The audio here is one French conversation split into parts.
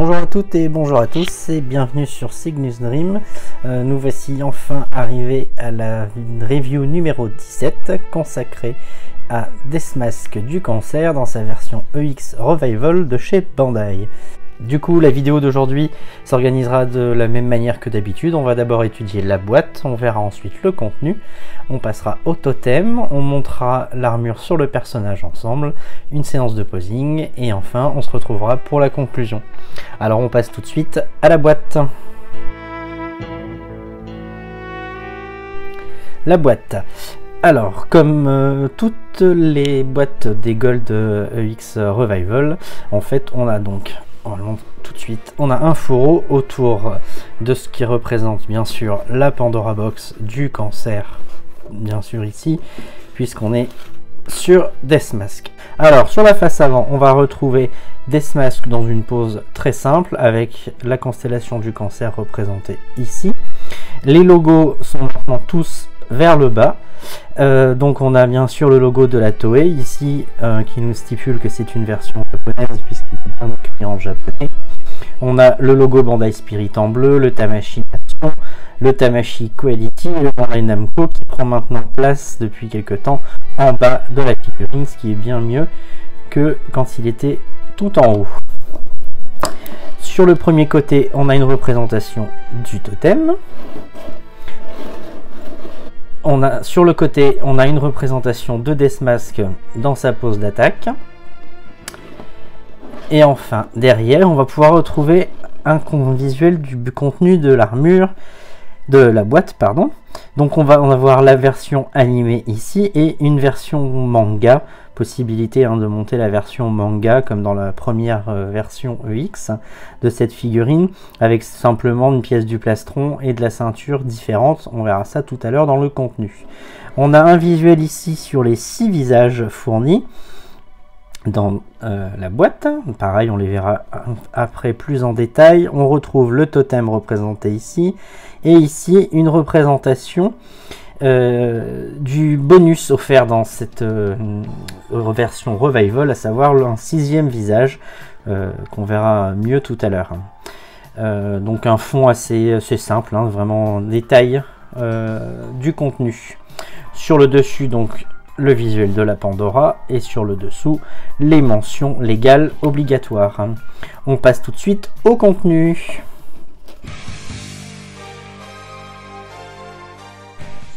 Bonjour à toutes et bonjour à tous et bienvenue sur Cygnus Dream. Nous voici enfin arrivés à la review numéro 17 consacrée à Deathmask du Cancer dans sa version EX Revival de chez Bandai. Du coup, la vidéo d'aujourd'hui s'organisera de la même manière que d'habitude. On va d'abord étudier la boîte, on verra ensuite le contenu, on passera au totem, on montera l'armure sur le personnage ensemble, une séance de posing, et enfin on se retrouvera pour la conclusion. Alors on passe tout de suite à la boîte. La boîte. Alors, comme toutes les boîtes des Gold EX Revival, en fait on a donc... tout de suite, on a un fourreau autour de ce qui représente bien sûr la Pandora Box du Cancer, bien sûr ici, puisqu'on est sur Deathmask. Alors sur la face avant, on va retrouver Deathmask dans une pose très simple avec la constellation du Cancer représentée ici. Les logos sont maintenant tous vers le bas. Donc on a bien sûr le logo de la Toei ici qui nous stipule que c'est une version japonaise puisqu'il est bien écrit en japonais. On a le logo Bandai Spirit en bleu, le Tamashii Nation, le Tamashii Quality et le Bandai Namco qui prend maintenant place depuis quelques temps en bas de la figurine, ce qui est bien mieux que quand il était tout en haut. Sur le premier côté, on a une représentation du totem. Sur le côté, on a une représentation de Deathmask dans sa pose d'attaque. Et enfin, derrière, on va pouvoir retrouver un visuel du contenu de l'armure, de la boîte, pardon. Donc on va voir la version animée ici et une version manga. Possibilité de monter la version manga comme dans la première version EX de cette figurine avec simplement une pièce du plastron et de la ceinture différente. On verra ça tout à l'heure dans le contenu. On a un visuel ici sur les 6 visages fournis dans la boîte. Pareil, on les verra après plus en détail. On retrouve le totem représenté ici et ici une représentation du bonus offert dans cette version Revival, à savoir un 6e visage qu'on verra mieux tout à l'heure. Donc un fond assez simple, hein, vraiment détail du contenu. Sur le dessus, donc le visuel de la Pandora et sur le dessous, les mentions légales obligatoires. On passe tout de suite au contenu.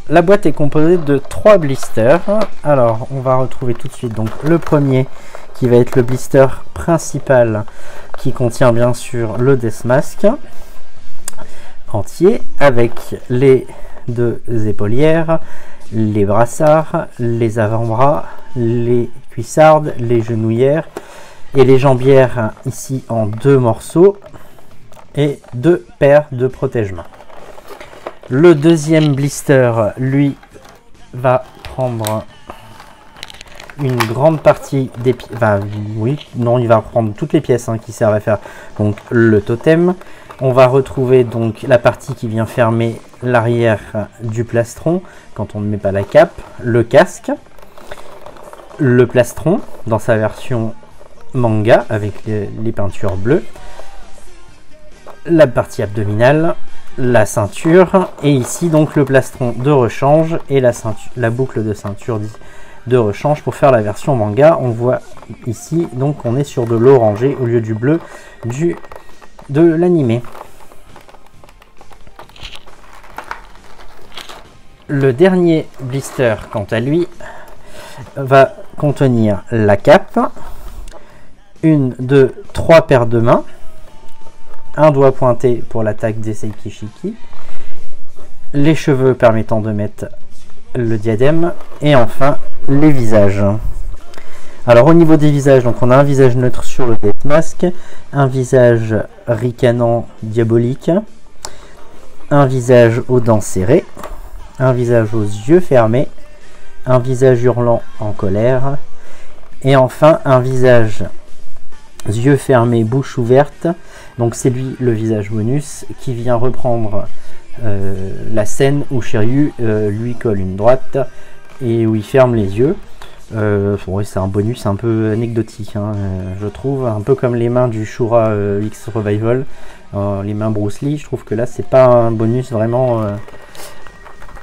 La boîte est composée de 3 blisters. Alors, on va retrouver tout de suite donc le premier qui va être le blister principal qui contient bien sûr le Deathmask entier avec les 2 épaulières, les brassards, les avant-bras, les cuissardes, les genouillères et les jambières ici en 2 morceaux et 2 paires de protège-mains. Le deuxième blister, lui, va prendre une grande partie des pièces. Enfin, oui, non, il va prendre toutes les pièces qui servent à faire donc le totem. On va retrouver donc la partie qui vient fermer l'arrière du plastron quand on ne met pas la cape, le casque, le plastron dans sa version manga avec les peintures bleues, la partie abdominale, la ceinture et ici donc le plastron de rechange et la boucle de ceinture de rechange pour faire la version manga. On voit ici donc on est sur de l'orangé au lieu du bleu de l'animé. Le dernier blister quant à lui va contenir la cape, 1, 2, 3 paires de mains, un doigt pointé pour l'attaque des Seikishiki, les cheveux permettant de mettre le diadème et enfin les visages. Alors au niveau des visages, donc on a un visage neutre sur le Deathmask, un visage ricanant diabolique, un visage aux dents serrées, un visage aux yeux fermés, un visage hurlant en colère et enfin un visage yeux fermés, bouche ouverte. Donc c'est lui le visage bonus qui vient reprendre la scène où Shiryu lui colle une droite et où il ferme les yeux. Ouais, c'est un bonus un peu anecdotique, hein, je trouve, un peu comme les mains du Shura X Revival, les mains Bruce Lee. Je trouve que là c'est pas un bonus vraiment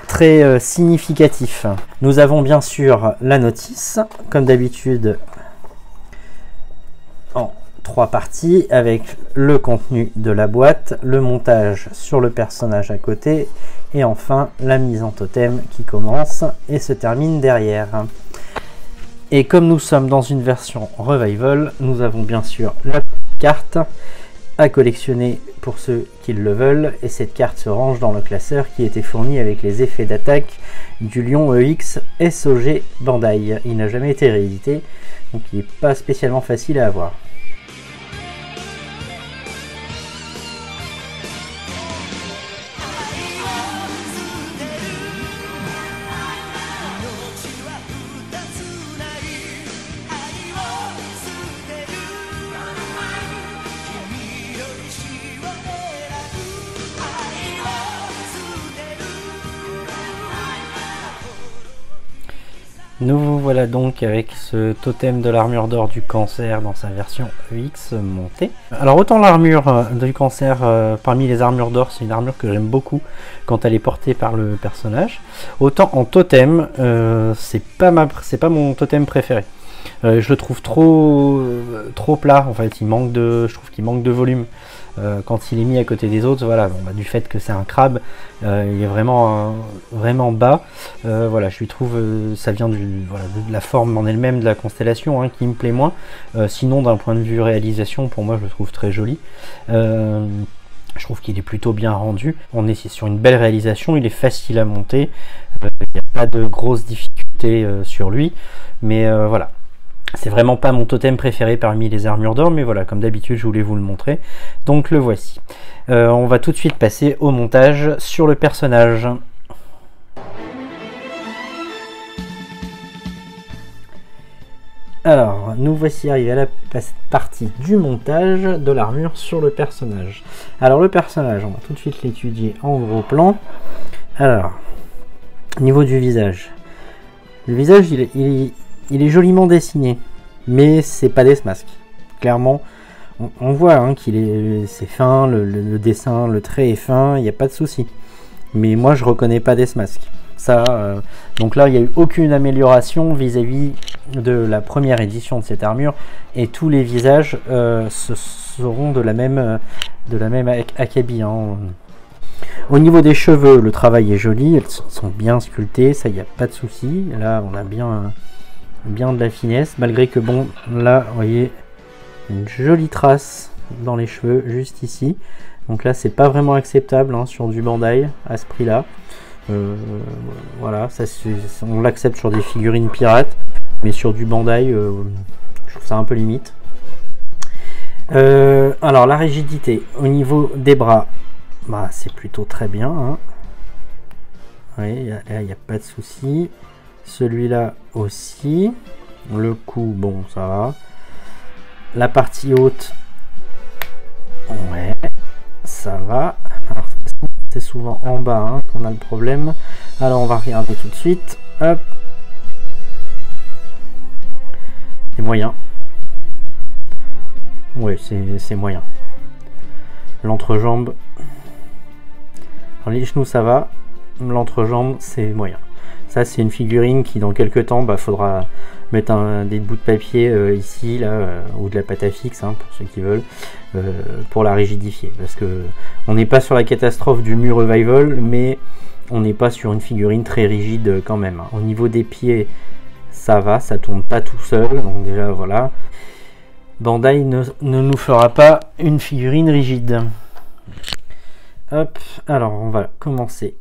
très significatif. Nous avons bien sûr la notice, comme d'habitude, en 3 parties, avec le contenu de la boîte, le montage sur le personnage à côté, et enfin la mise en totem qui commence et se termine derrière. Et comme nous sommes dans une version Revival, nous avons bien sûr la carte à collectionner pour ceux qui le veulent, et cette carte se range dans le classeur qui était fourni avec les effets d'attaque du Lion EX SOG Bandai. Il n'a jamais été réédité, donc il n'est pas spécialement facile à avoir. Nous voilà donc avec ce totem de l'armure d'or du cancer dans sa version EX montée. Alors autant l'armure du cancer parmi les armures d'or, c'est une armure que j'aime beaucoup quand elle est portée par le personnage, autant en totem c'est pas mon totem préféré. Je le trouve trop plat en fait, je trouve qu'il manque de volume. Quand il est mis à côté des autres, voilà, bon, bah, du fait que c'est un crabe, il est vraiment bas. Voilà, je lui trouve, ça vient de la forme en elle-même de la constellation qui me plaît moins. Sinon, d'un point de vue réalisation, pour moi, je le trouve très joli. Je trouve qu'il est plutôt bien rendu. On est sur une belle réalisation, il est facile à monter. Il n'y a pas de grosses difficultés sur lui, mais voilà. C'est vraiment pas mon totem préféré parmi les armures d'or, mais voilà, comme d'habitude, je voulais vous le montrer. Donc le voici. On va tout de suite passer au montage sur le personnage. Alors, nous voici arrivés à la partie du montage de l'armure sur le personnage. Alors le personnage, on va tout de suite l'étudier en gros plan. Alors, niveau du visage. Le visage, il est joliment dessiné, mais c'est pas Deathmask. Clairement, on voit c'est fin, le dessin, le trait est fin, il n'y a pas de souci. Mais moi, je reconnais pas Deathmask. Ça, donc là, il n'y a eu aucune amélioration vis-à-vis de la première édition de cette armure, et tous les visages seront de la même acabit. Au niveau des cheveux, le travail est joli, elles sont bien sculptées, ça, il n'y a pas de souci. Là, on a bien de la finesse, malgré que bon, là vous voyez une jolie trace dans les cheveux juste ici, donc là c'est pas vraiment acceptable sur du Bandai à ce prix là. Voilà, on l'accepte sur des figurines pirates, mais sur du Bandai je trouve ça un peu limite. Alors la rigidité au niveau des bras, bah c'est plutôt très bien, oui, il n'y a pas de souci. Celui-là aussi. Le cou, bon, ça va. La partie haute, ouais, ça va. Alors, c'est souvent en bas qu'on a le problème. Alors, on va regarder tout de suite. Hop. C'est moyen. Oui, c'est moyen. L'entrejambe. Alors, les genoux, ça va. L'entrejambe, c'est moyen. Ça, c'est une figurine qui, dans quelques temps, faudra mettre des bouts de papier ici, là, ou de la pâte à fixe, pour ceux qui veulent, pour la rigidifier. Parce que on n'est pas sur la catastrophe du Mu Revival, mais on n'est pas sur une figurine très rigide quand même. Au niveau des pieds, ça va, ça tourne pas tout seul. Donc déjà, voilà. Bandai ne nous fera pas une figurine rigide. Hop, alors on va commencer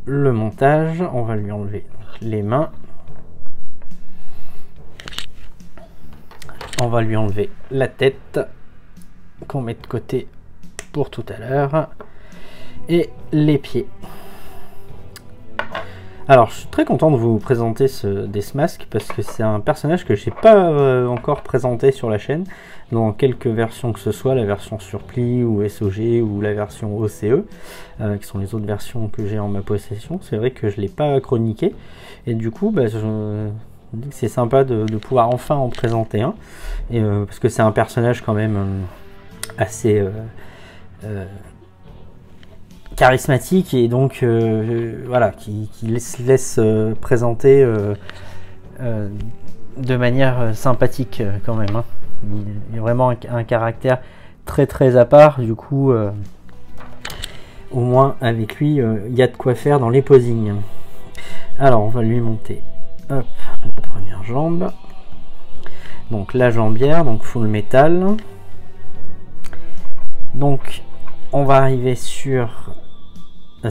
le montage. On va lui enlever les mains. On va lui enlever la tête qu'on met de côté pour tout à l'heure et les pieds. Alors je suis très content de vous présenter ce Deathmask parce que c'est un personnage que je n'ai pas encore présenté sur la chaîne dans quelques versions que ce soit, la version Surpli ou SOG ou la version OCE, qui sont les autres versions que j'ai en ma possession. C'est vrai que je ne l'ai pas chroniqué et du coup C'est sympa de pouvoir enfin en présenter un, et, parce que c'est un personnage quand même assez charismatique, et donc voilà, qui se laisse présenter de manière sympathique quand même, hein. Il y a vraiment un caractère très à part, du coup au moins avec lui il y a de quoi faire dans les posings. Alors on va lui monter, hop, la première jambe, donc la jambière, donc full métal. Donc on va arriver sur,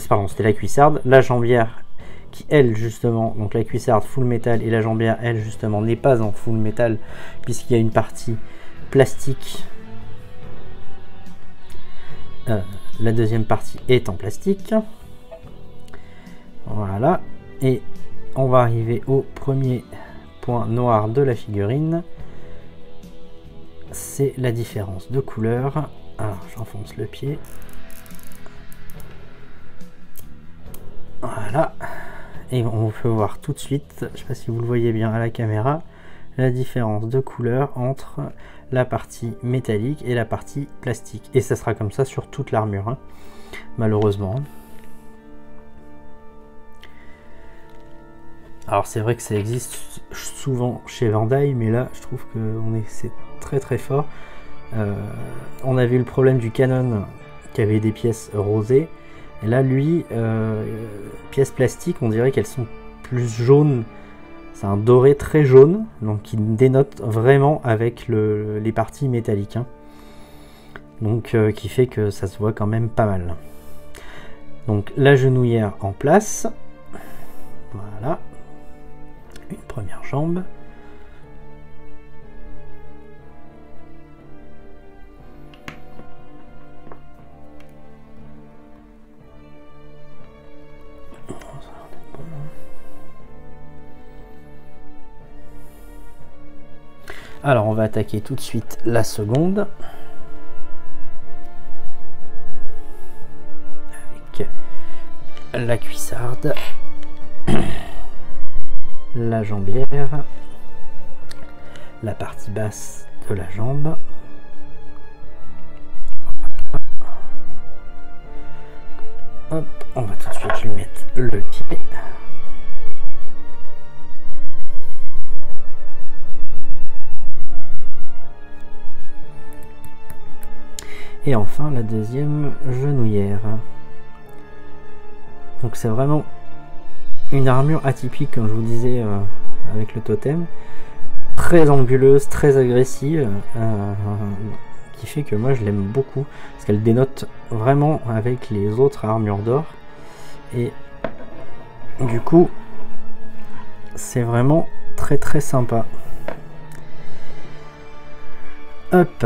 pardon, c'était la cuissarde, la jambière qui elle justement, donc la cuissarde full métal et la jambière elle justement n'est pas en full métal puisqu'il y a une partie plastique. La deuxième partie est en plastique. Voilà, et on va arriver au premier point noir de la figurine, c'est la différence de couleur. Alors j'enfonce le pied, voilà, et on peut voir tout de suite, je sais pas si vous le voyez bien à la caméra, la différence de couleur entre la partie métallique et la partie plastique, et ça sera comme ça sur toute l'armure, hein, malheureusement. Alors c'est vrai que ça existe souvent chez Bandai, mais là je trouve que c'est très fort. On avait eu le problème du Canon qui avait des pièces rosées, et là lui, pièces plastiques, on dirait qu'elles sont plus jaunes. C'est un doré très jaune, donc qui dénote vraiment avec les parties métalliques, hein. Donc qui fait que ça se voit quand même pas mal. Donc la genouillère en place, voilà, une première jambe. Alors on va attaquer tout de suite la seconde avec la cuissarde, la jambière, la partie basse de la jambe. Hop, on va tout de suite lui mettre le pied. Et enfin la deuxième genouillère. Donc c'est vraiment une armure atypique, comme je vous disais avec le totem, très anguleuse, très agressive, qui fait que moi je l'aime beaucoup parce qu'elle dénote vraiment avec les autres armures d'or, et du coup c'est vraiment très sympa. Hop.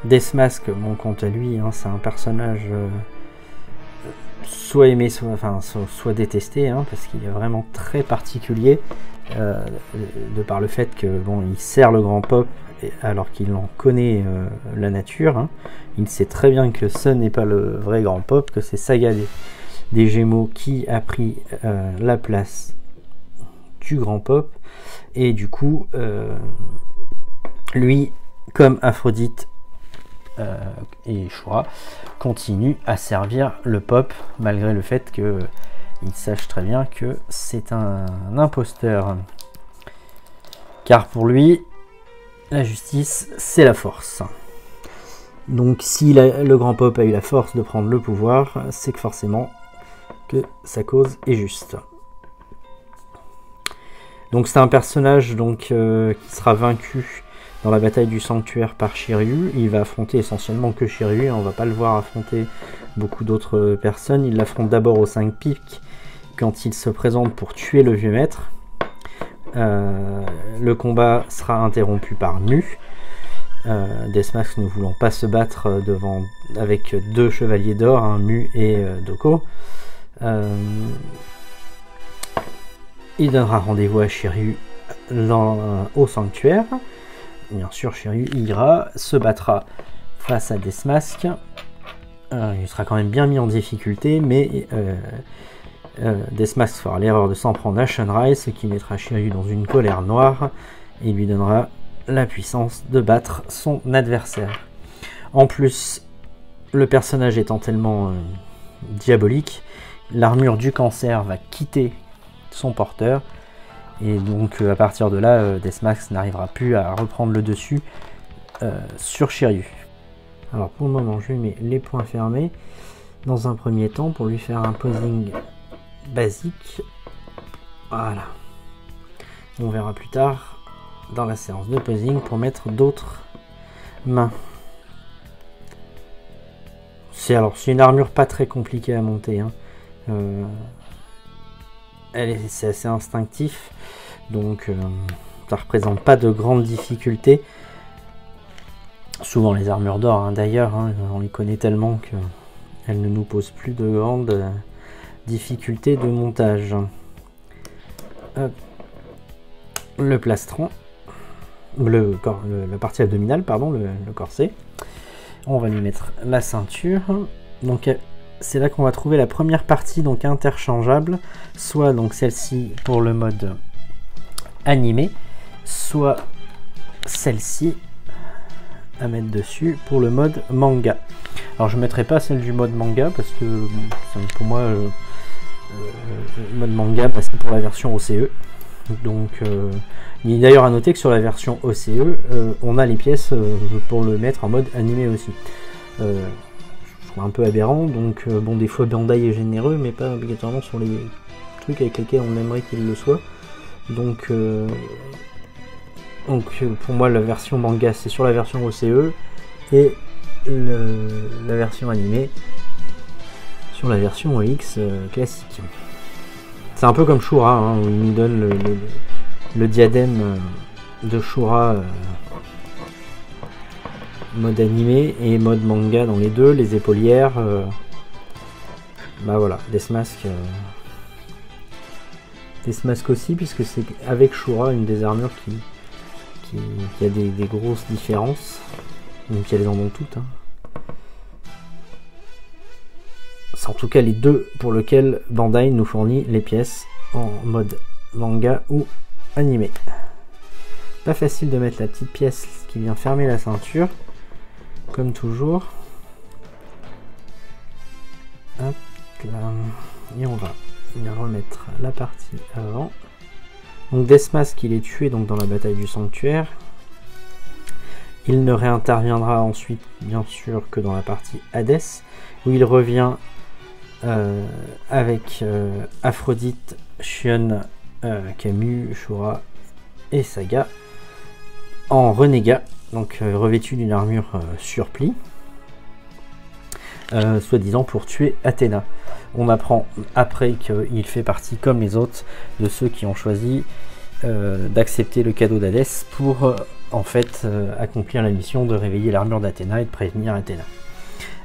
Deathmask, bon, quant à lui, hein, c'est un personnage soit aimé, soit détesté, hein, parce qu'il est vraiment très particulier, de par le fait que bon, il sert le grand pop alors qu'il en connaît la nature, hein. Il sait très bien que ce n'est pas le vrai grand pop, que c'est Saga des Gémeaux qui a pris la place du grand pop, et du coup lui, comme Aphrodite et Shura, continue à servir le pop malgré le fait que il sache très bien que c'est un imposteur, car pour lui la justice c'est la force. Donc si le grand pop a eu la force de prendre le pouvoir, c'est que forcément que sa cause est juste. Donc c'est un personnage donc qui sera vaincu dans la bataille du sanctuaire par Shiryu. Il va affronter essentiellement que Shiryu, on va pas le voir affronter beaucoup d'autres personnes. Il l'affronte d'abord aux 5 pics quand il se présente pour tuer le vieux maître. Le combat sera interrompu par Mu. Deathmask ne voulant pas se battre avec 2 chevaliers d'or, hein, Mu et Doko. Il donnera rendez-vous à Shiryu au sanctuaire. Bien sûr, Shiryu ira, se battra face à Deathmask. il sera quand même bien mis en difficulté, mais Deathmask fera l'erreur de s'en prendre à Shunrise, ce qui mettra Shiryu dans une colère noire et lui donnera la puissance de battre son adversaire. En plus, le personnage étant tellement diabolique, l'armure du cancer va quitter son porteur, et donc à partir de là, Deathmask n'arrivera plus à reprendre le dessus sur Shiryu. Alors pour le moment, je lui mets les poings fermés dans un premier temps pour lui faire un posing basique. Voilà. On verra plus tard dans la séance de posing pour mettre d'autres mains. C'est une armure pas très compliquée à monter, hein. C'est assez instinctif, donc ça représente pas de grandes difficultés. Souvent les armures d'or, hein, d'ailleurs, hein, on les connaît tellement que elles ne nous posent plus de grandes difficultés de montage. Hop. Le plastron, la partie abdominale, pardon, le corset. On va lui mettre la ceinture. Donc c'est là qu'on va trouver la première partie donc interchangeable, soit donc celle-ci pour le mode animé, soit celle-ci à mettre dessus pour le mode manga. Alors je ne mettrai pas celle du mode manga parce que pour moi le mode manga c'est pour la version OCE. Donc il est d'ailleurs à noter que sur la version OCE on a les pièces pour le mettre en mode animé aussi. Je trouve un peu aberrant, donc bon, des fois Bandai est généreux mais pas obligatoirement sur les trucs avec lesquels on aimerait qu'il le soit. Donc pour moi la version manga c'est sur la version OCE et la version animée sur la version OX classique. C'est un peu comme Shura, hein, où il nous donne le diadème de Shura mode animé et mode manga dans les deux, les épaulières. Bah voilà, Deathmask aussi, puisque c'est avec Shura une des armures qui a des grosses différences, même si elles en ont toutes, hein. C'est en tout cas les deux pour lesquels Bandai nous fournit les pièces en mode manga ou animé. Pas facile de mettre la petite pièce qui vient fermer la ceinture, comme toujours. Hop là. Et on va remettre la partie avant. Donc Deathmask il est tué donc dans la bataille du sanctuaire. Il ne réinterviendra ensuite bien sûr que dans la partie Hades, où il revient avec Aphrodite, Shion, Camus, Shura et Saga en renégat, donc revêtu d'une armure surplis, soi-disant pour tuer Athéna. On apprend après qu'il fait partie, comme les autres, de ceux qui ont choisi d'accepter le cadeau d'Hadès pour en fait accomplir la mission de réveiller l'armure d'Athéna et de prévenir Athéna.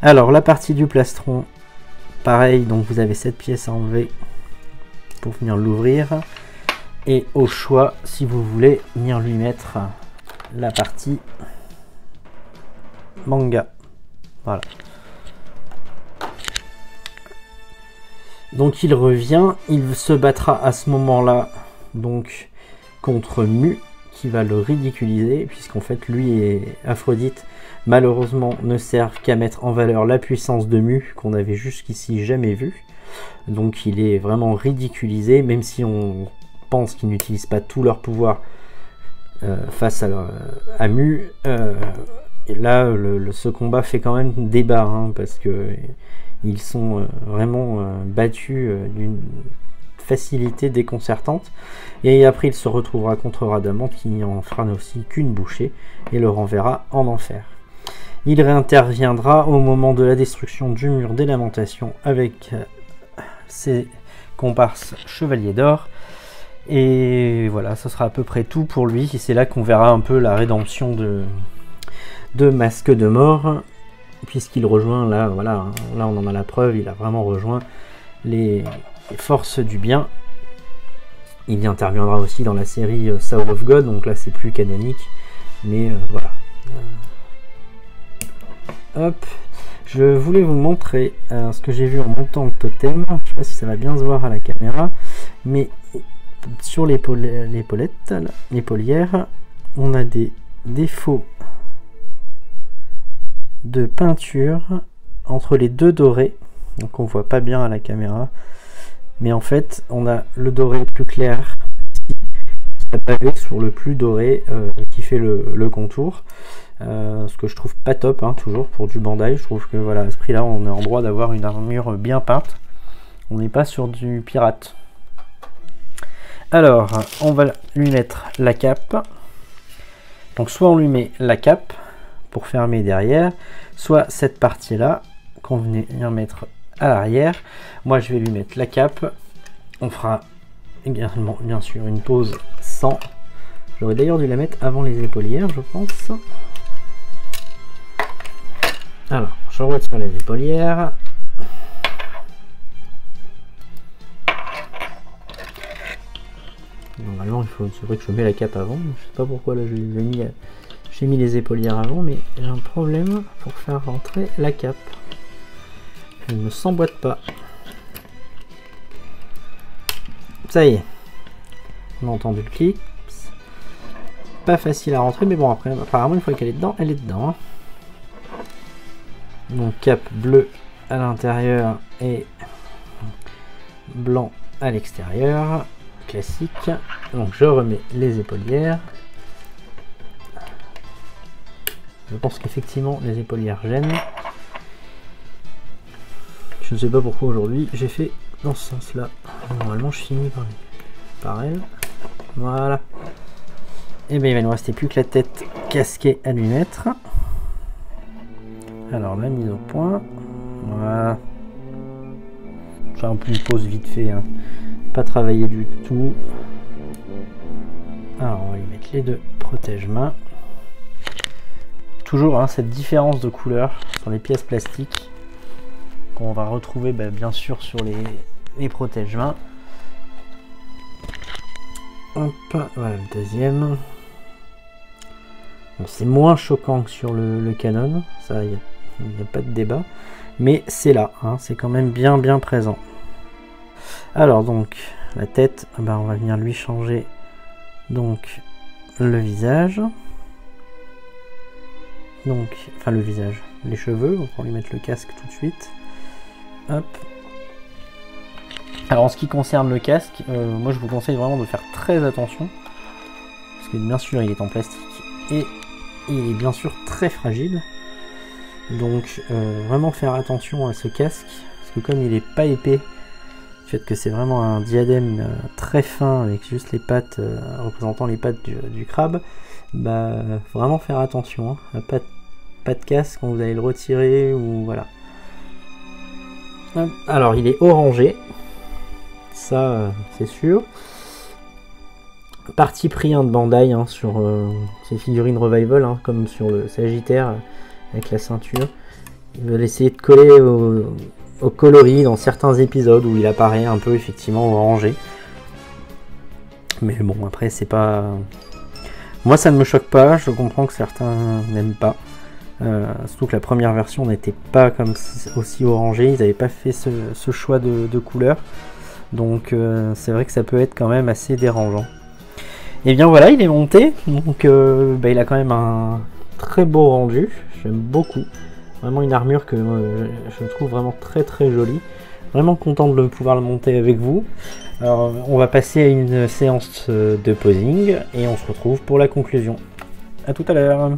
Alors la partie du plastron, pareil, donc vous avez cette pièce à enlever pour venir l'ouvrir, et au choix si vous voulez venir lui mettre la partie manga. Voilà. Donc il revient, il se battra à ce moment-là donc contre Mu, qui va le ridiculiser, puisqu'en fait lui et Aphrodite malheureusement ne servent qu'à mettre en valeur la puissance de Mu qu'on n'avait jusqu'ici jamais vue. Donc il est vraiment ridiculisé, même si on pense qu'ils n'utilisent pas tout leur pouvoir face à Mu. Et là ce combat fait quand même débat, hein, parce que ils sont vraiment battus d'une facilité déconcertante. Et après il se retrouvera contre Rhadamant, qui en fera aussi qu'une bouchée et le renverra en enfer. Il réinterviendra au moment de la destruction du mur des lamentations avec ses comparses chevaliers d'or. Et voilà, ce sera à peu près tout pour lui. C'est là qu'on verra un peu la rédemption de Masque de Mort, puisqu'il rejoint, là, voilà, là on en a la preuve, il a vraiment rejoint les forces du bien. Il y interviendra aussi dans la série Soul of God, donc là c'est plus canonique, mais voilà. Hop, Je voulais vous montrer ce que j'ai vu en montant le totem. Je ne sais pas si ça va bien se voir à la caméra, mais sur l'épaulière, on a des défauts de peinture entre les deux dorés. Donc on voit pas bien à la caméra, mais en fait on a le doré plus clair pavé sur le plus doré qui fait le contour. Ce que je trouve pas top, hein, toujours pour du Bandai. Je trouve que voilà, à ce prix là on est en droit d'avoir une armure bien peinte, on n'est pas sur du pirate. Alors on va lui mettre la cape, donc soit on lui met la cape pour fermer derrière, soit cette partie là qu'on vient mettre à l'arrière. Moi je vais lui mettre la cape, on fera également bien sûr une pause sans, j'aurais d'ailleurs dû la mettre avant les épaulières je pense. Alors, je retire les épaulières. Normalement, c'est vrai que je mets la cape avant. Je sais pas pourquoi là j'ai mis les épaulières avant, mais j'ai un problème pour faire rentrer la cape. Elle ne s'emboîte pas. Ça y est. On a entendu le clic. Pas facile à rentrer, mais bon, après, apparemment, une fois qu'elle est dedans, elle est dedans. Hein. Donc cape bleue à l'intérieur et blanc à l'extérieur, classique. Donc je remets les épaulières. Je pense qu'effectivement les épaulières gênent. Je ne sais pas pourquoi aujourd'hui j'ai fait dans ce sens là. Normalement je finis par elle. Voilà. Et bien il va nous rester plus que la tête casquée à lui mettre. Alors la mise au point, voilà. J'ai un peu une pause vite fait, hein. Pas travaillé du tout. Alors on va lui mettre les deux protège-mains. Toujours hein, cette différence de couleur sur les pièces plastiques qu'on va retrouver bien sûr sur les protège-mains. Hop, voilà le deuxième. Bon, c'est moins choquant que sur le Canon, ça il n'y a pas de débat, mais c'est là, hein, c'est quand même bien présent. Alors donc la tête, on va venir lui changer donc le visage, donc enfin le visage, les cheveux, on va lui mettre le casque tout de suite. Hop. Alors en ce qui concerne le casque, moi je vous conseille vraiment de faire très attention, parce que bien sûr il est en plastique et il est bien sûr très fragile. Donc vraiment faire attention à ce casque, parce que comme il est pas épais, du fait que c'est vraiment un diadème très fin avec juste les pattes représentant les pattes du crabe, vraiment faire attention, hein, pas de casque quand vous allez le retirer ou voilà. Alors il est orangé, ça c'est sûr. Parti pris hein, de Bandai hein, sur ces figurines revival, hein, comme sur le Sagittaire avec la ceinture. Ils veulent essayer de coller au coloris dans certains épisodes où il apparaît un peu effectivement orangé. Mais bon, après c'est pas... Moi ça ne me choque pas, je comprends que certains n'aiment pas. Surtout que la première version n'était pas comme aussi orangé, ils n'avaient pas fait ce choix de couleur. Donc c'est vrai que ça peut être quand même assez dérangeant. Et bien voilà, il est monté, donc il a quand même un très beau rendu, j'aime beaucoup. Vraiment une armure que je trouve vraiment très jolie. Vraiment content de pouvoir le monter avec vous. Alors on va passer à une séance de posing et on se retrouve pour la conclusion. A tout à l'heure.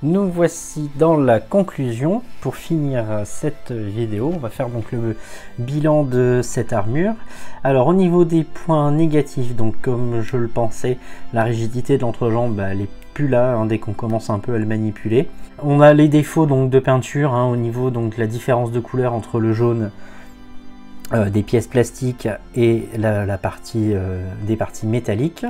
Nous voici dans la conclusion. Pour finir cette vidéo, on va faire donc le bilan de cette armure. Alors au niveau des points négatifs, donc comme je le pensais, la rigidité de l'entrejambe, elle est plus là dès qu'on commence un peu à le manipuler. On a les défauts donc de peinture au niveau donc de la différence de couleur entre le jaune des pièces plastiques et la partie des parties métalliques.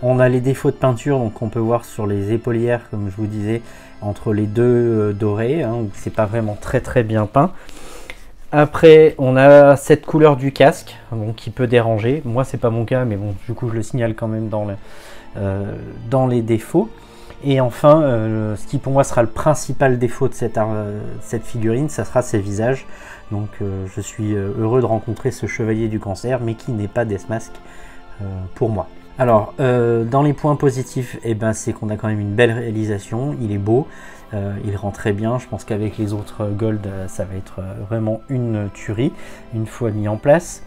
On a les défauts de peinture, donc on peut voir sur les épaulières, comme je vous disais, entre les deux dorés, où c'est pas vraiment très bien peint. Après, on a cette couleur du casque, donc qui peut déranger. Moi, c'est pas mon cas, mais bon, du coup, je le signale quand même dans les défauts. Et enfin, ce qui pour moi sera le principal défaut de cette figurine, ça sera ses visages. Donc je suis heureux de rencontrer ce chevalier du cancer, mais qui n'est pas Deathmask pour moi. Alors, dans les points positifs, c'est qu'on a quand même une belle réalisation, il est beau, il rend très bien. Je pense qu'avec les autres Gold, ça va être vraiment une tuerie, une fois mis en place.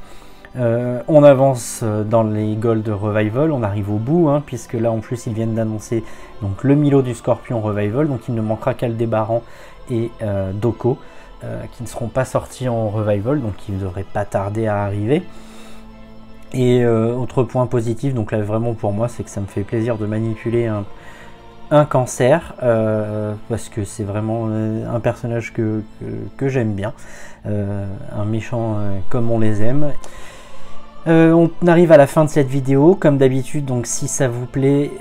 On avance dans les Gold Revival, on arrive au bout, puisque là en plus ils viennent d'annoncer donc le Milo du Scorpion Revival, donc il ne manquera qu'Aldébaran et Doko qui ne seront pas sortis en Revival, donc ils ne devraient pas tarder à arriver. Et autre point positif, donc là vraiment pour moi, c'est que ça me fait plaisir de manipuler un cancer, parce que c'est vraiment un personnage que j'aime bien, un méchant comme on les aime. On arrive à la fin de cette vidéo, comme d'habitude, donc si ça vous plaît,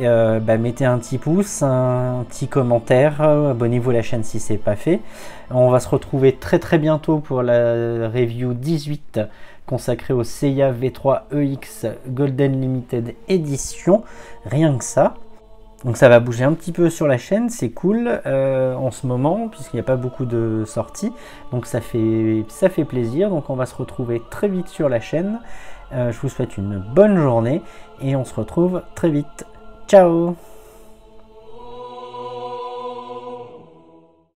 mettez un petit pouce, un petit commentaire, abonnez-vous à la chaîne si ce n'est pas fait. On va se retrouver très bientôt pour la review 18 consacrée au Seiya V3 EX Golden Limited Edition, rien que ça. Donc ça va bouger un petit peu sur la chaîne, c'est cool en ce moment, puisqu'il n'y a pas beaucoup de sorties, donc ça fait plaisir. Donc on va se retrouver très vite sur la chaîne. Je vous souhaite une bonne journée et on se retrouve très vite. Ciao!